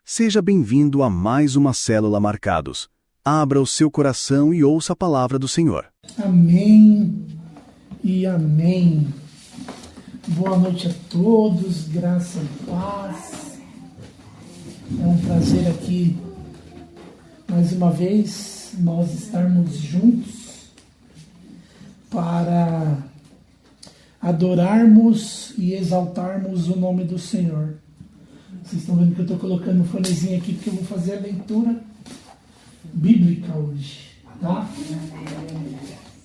Seja bem-vindo a mais uma Célula Marcados. Abra o seu coração e ouça a palavra do Senhor. Amém e amém. Boa noite a todos, graça e paz. É um prazer aqui, mais uma vez, nós estarmos juntos para adorarmos e exaltarmos o nome do Senhor. Vocês estão vendo que eu estou colocando um fonezinho aqui porque eu vou fazer a leitura bíblica hoje, tá?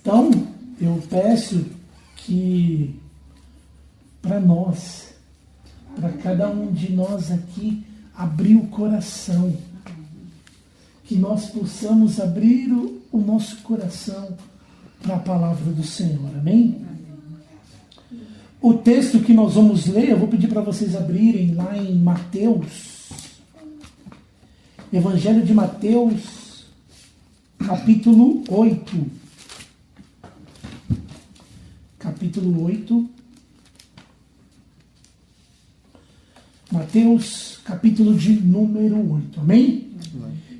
Então, eu peço que para nós, para cada um de nós aqui, abrir o coração, que nós possamos abrir o nosso coração para a palavra do Senhor, amém? O texto que nós vamos ler, eu vou pedir para vocês abrirem lá em Mateus, Evangelho de Mateus, capítulo 8. Capítulo 8. Mateus, capítulo de número 8, amém?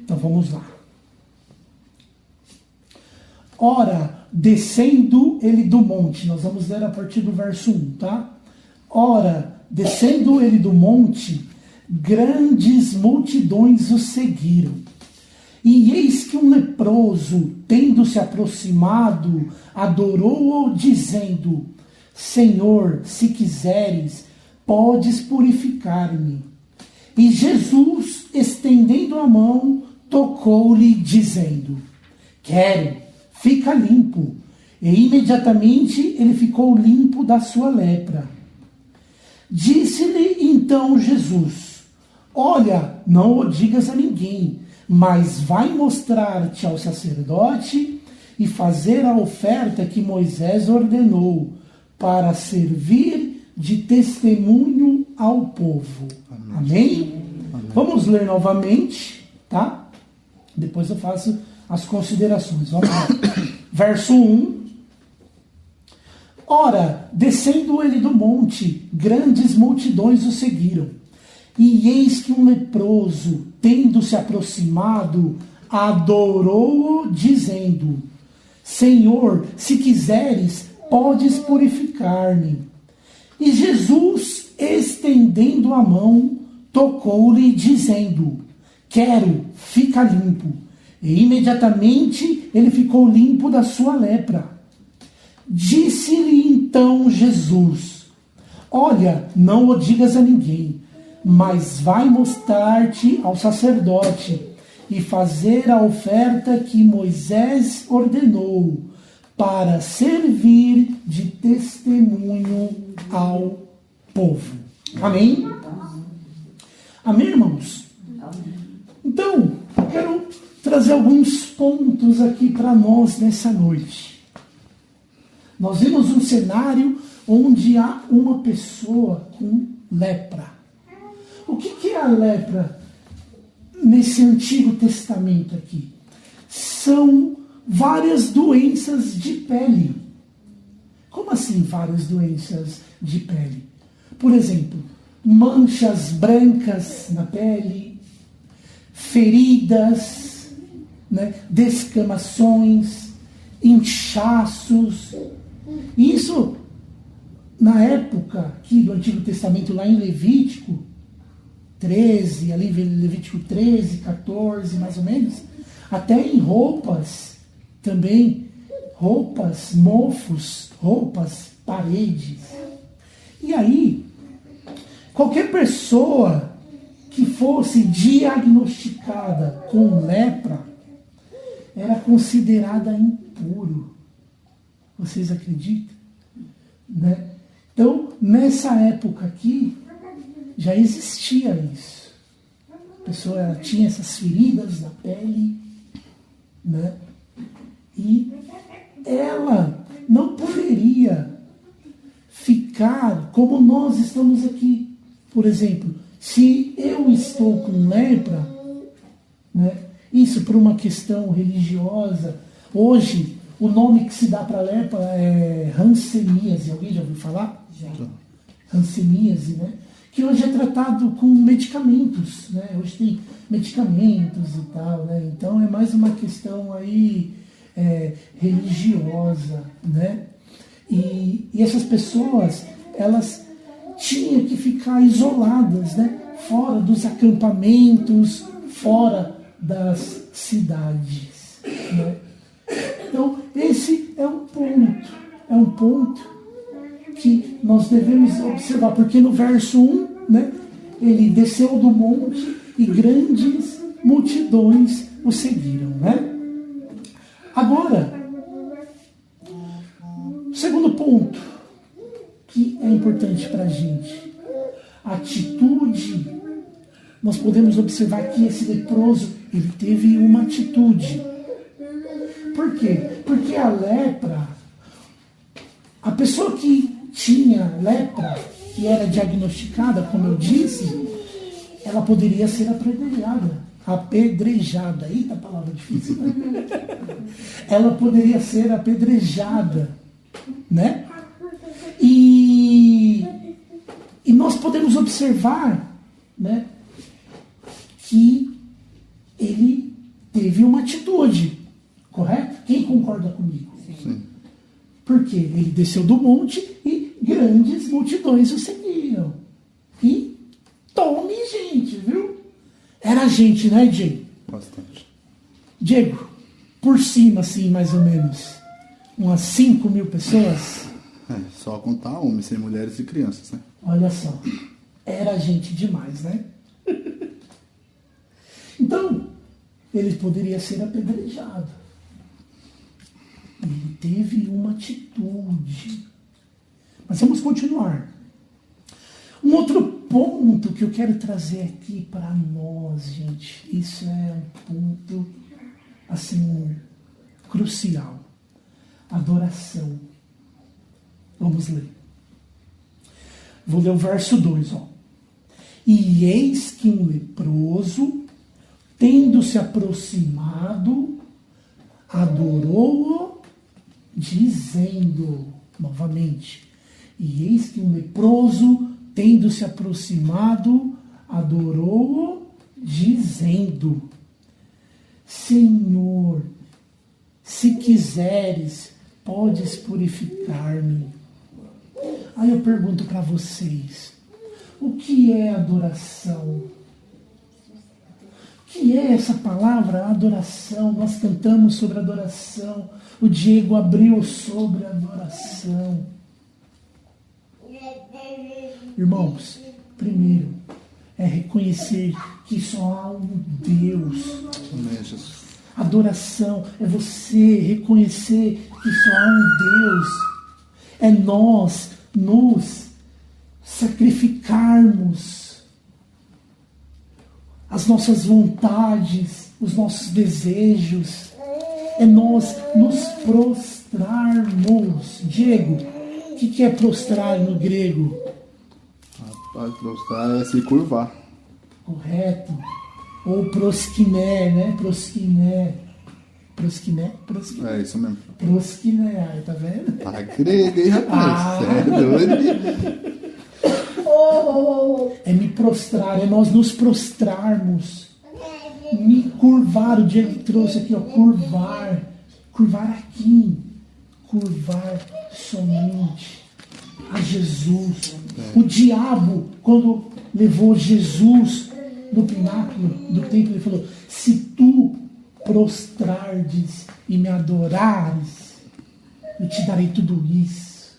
Então vamos lá. Ora, descendo ele do monte, nós vamos ler a partir do verso 1, tá? Ora, descendo ele do monte, grandes multidões o seguiram. E eis que um leproso, tendo se aproximado, adorou-o, dizendo: Senhor, se quiseres, podes purificar-me. E Jesus, estendendo a mão, tocou-lhe, dizendo: Quero, fica limpo. E imediatamente ele ficou limpo da sua lepra. Disse-lhe então Jesus: Olha, não o digas a ninguém, mas vai mostrar-te ao sacerdote e fazer a oferta que Moisés ordenou, para servir de testemunho ao povo. Amém? Vamos ler novamente, tá? Depois eu faço as considerações. Vamos lá. Verso 1. Ora, descendo ele do monte, grandes multidões o seguiram. E eis que um leproso, tendo se aproximado, adorou-o, dizendo: Senhor, se quiseres, podes purificar-me. E Jesus, estendendo a mão, tocou-lhe, dizendo: Quero, fica limpo. E imediatamente ele ficou limpo da sua lepra. Disse-lhe então Jesus: Olha, não o digas a ninguém, mas vai mostrar-te ao sacerdote e fazer a oferta que Moisés ordenou, para servir de testemunho ao povo. Amém? Amém, irmãos? Então, eu quero trazer alguns pontos aqui para nós nessa noite. Nós vimos um cenário onde há uma pessoa com lepra. O que é a lepra nesse Antigo Testamento aqui? São várias doenças de pele. Como assim várias doenças de pele? Por exemplo, manchas brancas na pele, feridas, né, descamações, inchaços. Isso, na época aqui do Antigo Testamento, lá em Levítico 13, ali Levítico 13, 14, mais ou menos, até em roupas também, roupas, mofos, roupas, paredes. E aí, qualquer pessoa que fosse diagnosticada com lepra era considerada impuro. Vocês acreditam? Né? Então, nessa época aqui, já existia isso. A pessoa tinha essas feridas na pele, né? E ela não poderia ficar como nós estamos aqui. Por exemplo, se eu estou com lepra, né? Isso por uma questão religiosa. Hoje, o nome que se dá para lepra é hanseníase. Alguém já ouviu falar? Já. Hanseníase, né? que hoje é tratado com medicamentos, né? Hoje tem medicamentos e tal, né? Então é mais uma questão aí religiosa, né? E essas pessoas, elas tinham que ficar isoladas, né? Fora dos acampamentos, fora das cidades, né? Então esse é um ponto que nós devemos observar, porque no verso 1, né, ele desceu do monte e grandes multidões o seguiram, né? Agora, segundo ponto que é importante para a gente, atitude. Nós podemos observar que esse leproso, ele teve uma atitude. Por quê? Porque a lepra, a pessoa que tinha lepra, que era diagnosticada, como eu disse, ela poderia ser apedrejada. Eita, palavra difícil, né? Ela poderia ser apedrejada, né? E nós podemos observar, né, que ele teve uma atitude, correto? Quem concorda comigo? Sim. Porque ele desceu do monte e grandes multidões o seguiram. E tome gente, viu? Era gente, né, Diego? Bastante. Diego, por cima, assim, mais ou menos, umas 5.000 pessoas. Só contar homens, sem mulheres e crianças, né? Olha só, era gente demais, né? Então, ele poderia ser apedrejado. Ele teve uma atitude. Mas vamos continuar. Um outro ponto que eu quero trazer aqui para nós, gente, isso é um ponto, assim, crucial. Adoração. Vamos ler. Vou ler o verso 2, ó. E eis que um leproso, tendo se aproximado, adorou-o, dizendo, novamente, e eis que um leproso, tendo se aproximado, adorou-o, dizendo, Senhor, se quiseres, podes purificar-me. Aí eu pergunto para vocês, o que é adoração? O que é essa palavra, adoração? Nós cantamos sobre adoração. O Diego abriu sobre adoração. Irmãos, primeiro, é reconhecer que só há um Deus. Amém, Jesus. Adoração é você reconhecer que só há um Deus. É nós nos sacrificarmos as nossas vontades, os nossos desejos. É nós nos prostrarmos. Diego, o que é prostrar no grego? Rapaz, prostrar é se curvar. Correto. Ou proskiné, né? Proskiné. É isso mesmo. Proskiné, tá vendo? Tá grego, hein, rapaz? Você é doido? É me prostrar, é nós nos prostrarmos. Me curvar, o Diego trouxe aqui, ó, curvar. Curvar aqui. Curvar somente a Jesus. O diabo, quando levou Jesus no pináculo do templo, ele falou, se tu prostrardes e me adorares, eu te darei tudo isso.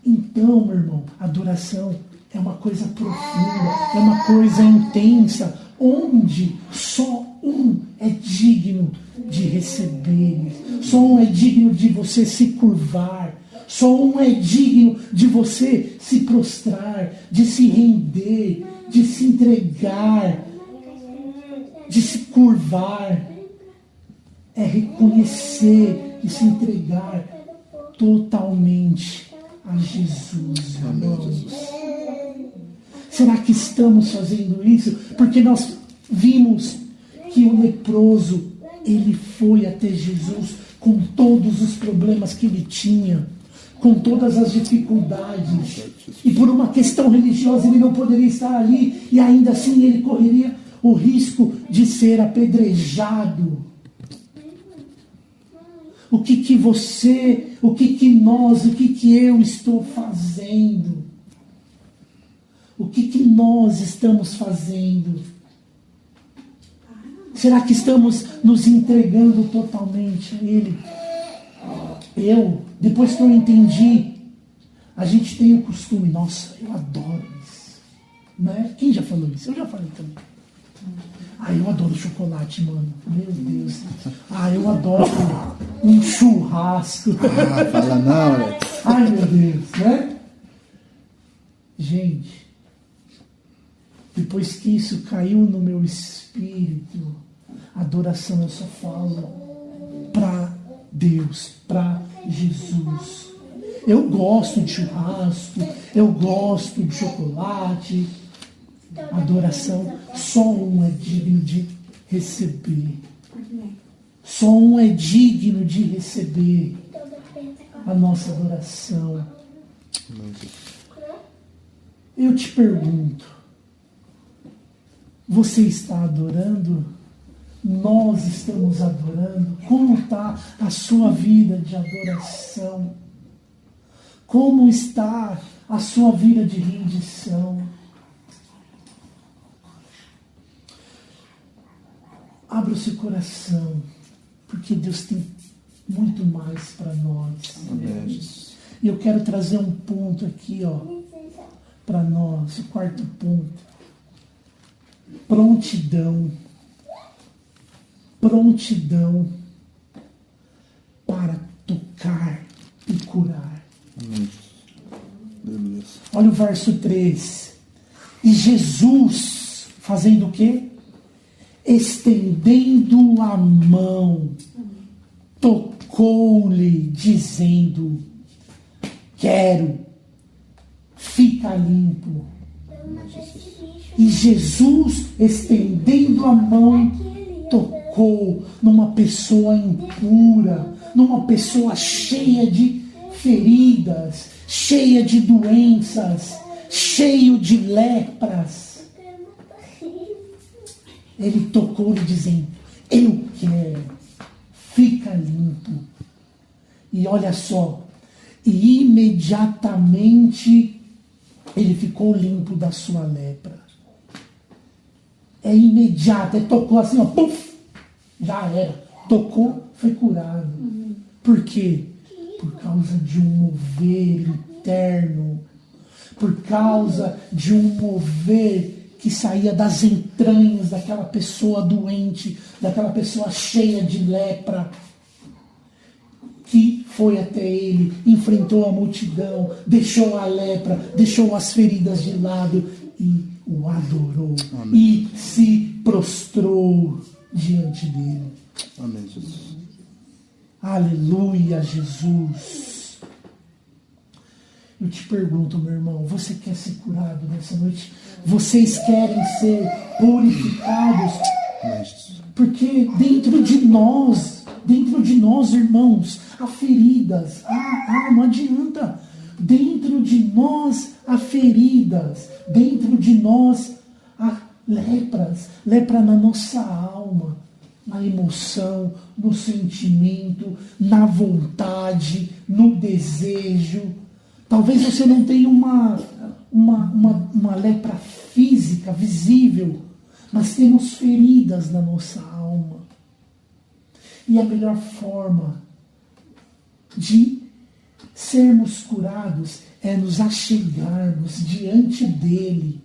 Então, meu irmão, adoração é uma coisa profunda, é uma coisa intensa, onde só um é digno de receber, só um é digno de você se curvar, só um é digno de você se prostrar, de se render, de se entregar, de se curvar. É reconhecer e se entregar totalmente a Jesus. Amém, Jesus. Será que estamos fazendo isso? Porque nós vimos que o leproso, ele foi até Jesus com todos os problemas que ele tinha, com todas as dificuldades. E por uma questão religiosa ele não poderia estar ali, e ainda assim ele correria o risco de ser apedrejado. O que você, o que nós, o que eu estou fazendo? O que nós estamos fazendo? Será que estamos nos entregando totalmente a Ele? Depois que eu entendi, a gente tem o costume, nossa, eu adoro isso. Né? Quem já falou isso? Eu já falei também. Eu adoro chocolate, mano. Meu Deus. Eu adoro um churrasco. Fala não, Alex. Meu Deus, né? Gente, depois que isso caiu no meu espírito, adoração eu só falo para Deus, para Jesus. Eu gosto de churrasco, eu gosto de chocolate. Adoração, só um é digno de receber. Só um é digno de receber a nossa adoração. Eu te pergunto, você está adorando? Nós estamos adorando? Como está a sua vida de adoração? Como está a sua vida de rendição? Abra o seu coração, porque Deus tem muito mais para nós. E eu quero trazer um ponto aqui, para nós, o quarto ponto. Prontidão. Prontidão para tocar e curar. Olha o verso 3. E Jesus, fazendo o quê? Estendendo a mão, tocou-lhe, dizendo: quero, fica limpo. E Jesus, estendendo a mão, tocou numa pessoa impura, numa pessoa cheia de feridas, cheia de doenças, cheio de lepras. Ele tocou-lhe dizendo: eu quero, fica limpo. E olha só, e imediatamente ele ficou limpo da sua lepra. É imediato, ele tocou assim, puf, já era. Tocou, foi curado. Por quê? Por causa de um mover interno, por causa de um mover que saía das entranhas daquela pessoa doente, daquela pessoa cheia de lepra, que foi até ele, enfrentou a multidão, deixou a lepra, deixou as feridas de lado e o adorou. Amém. E se prostrou diante dele. Amém, Jesus. Aleluia, Jesus. Eu te pergunto, meu irmão, você quer ser curado nessa noite? Vocês querem ser purificados? Porque dentro de nós, irmãos, há feridas. Não adianta. Dentro de nós há feridas. Dentro de nós há lepras. Lepra na nossa alma, na emoção, no sentimento, na vontade, no desejo. Talvez você não tenha uma lepra física, visível, mas temos feridas na nossa alma. E a melhor forma de sermos curados é nos achegarmos diante dele,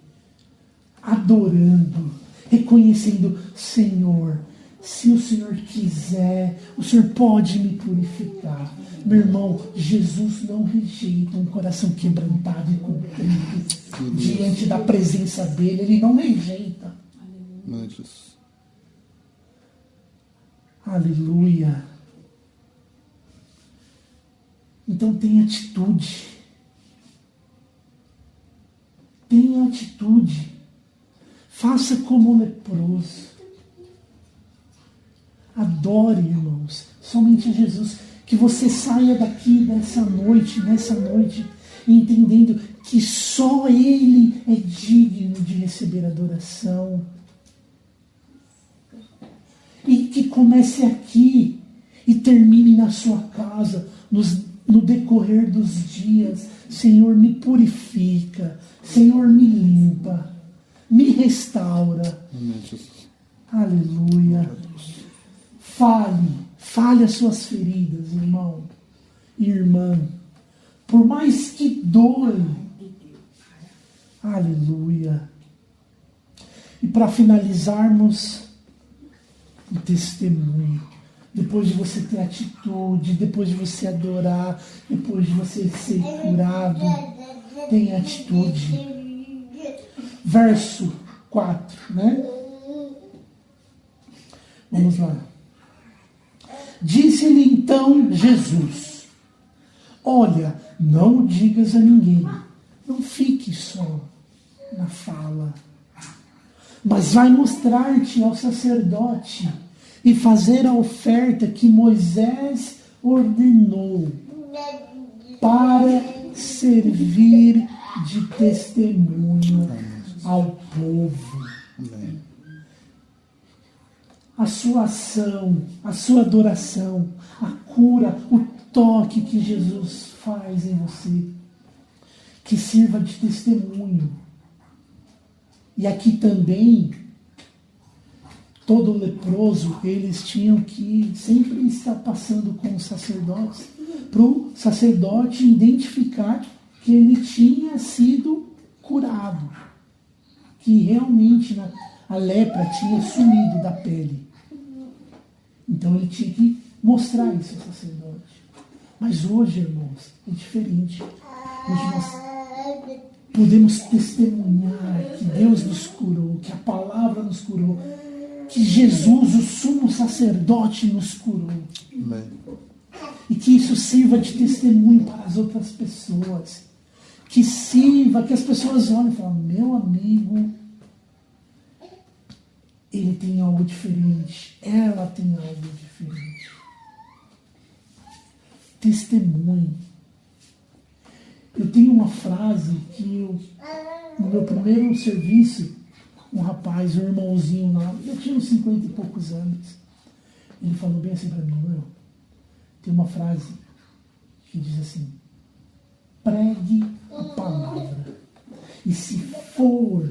adorando, reconhecendo: Senhor, se o Senhor quiser, o Senhor pode me purificar. Meu irmão, Jesus não rejeita um coração quebrantado e contrito diante da presença dele. Ele não rejeita. Aleluia. Então tenha atitude. Tenha atitude. Faça como o leproso. Adore, irmãos, somente Jesus. Que você saia daqui nessa noite, entendendo que só Ele é digno de receber adoração. E que comece aqui e termine na sua casa, no decorrer dos dias. Senhor, me purifica. Senhor, me limpa. Me restaura. Amém, Jesus. Aleluia. Fale as suas feridas, irmão e irmã. Por mais que doe. Aleluia. E para finalizarmos, o testemunho. Depois de você ter atitude, depois de você adorar, depois de você ser curado, tenha atitude. Verso 4, né? Vamos lá. Disse-lhe então Jesus: olha, não o digas a ninguém, não fique só na fala, mas vai mostrar-te ao sacerdote e fazer a oferta que Moisés ordenou para servir de testemunho ao povo. Amém. A sua ação, a sua adoração, a cura, o toque que Jesus faz em você, que sirva de testemunho. E aqui também, todo leproso, eles tinham que sempre estar passando com os sacerdotes, para o sacerdote identificar que ele tinha sido curado, que realmente a lepra tinha sumido da pele. Então ele tinha que mostrar isso ao sacerdote. Mas hoje, irmãos, é diferente. Hoje nós podemos testemunhar que Deus nos curou, que a palavra nos curou, que Jesus, o sumo sacerdote, nos curou. Amém. E que isso sirva de testemunho para as outras pessoas. Que sirva, que as pessoas olhem e falem: meu amigo, ele tem algo diferente, ela tem algo diferente. Testemunho. Eu tenho uma frase que no meu primeiro serviço, um rapaz, um irmãozinho lá, eu tinha uns 50 e poucos anos, ele falou bem assim para mim: meu, tem uma frase que diz assim: pregue a palavra, e se for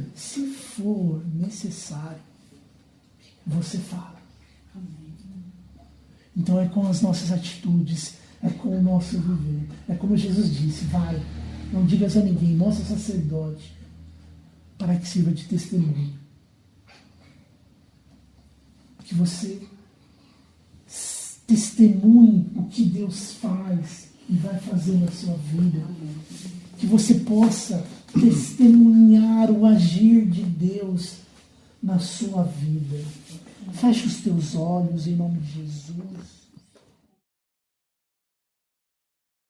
necessário, você fala. Então é com as nossas atitudes, é com o nosso viver, é como Jesus disse: vai, não digas a ninguém, mostra ao sacerdote, para que sirva de testemunho. Que você testemunhe o que Deus faz e vai fazer na sua vida. Que você possa testemunhar o agir de Deus na sua vida. Feche os teus olhos em nome de Jesus.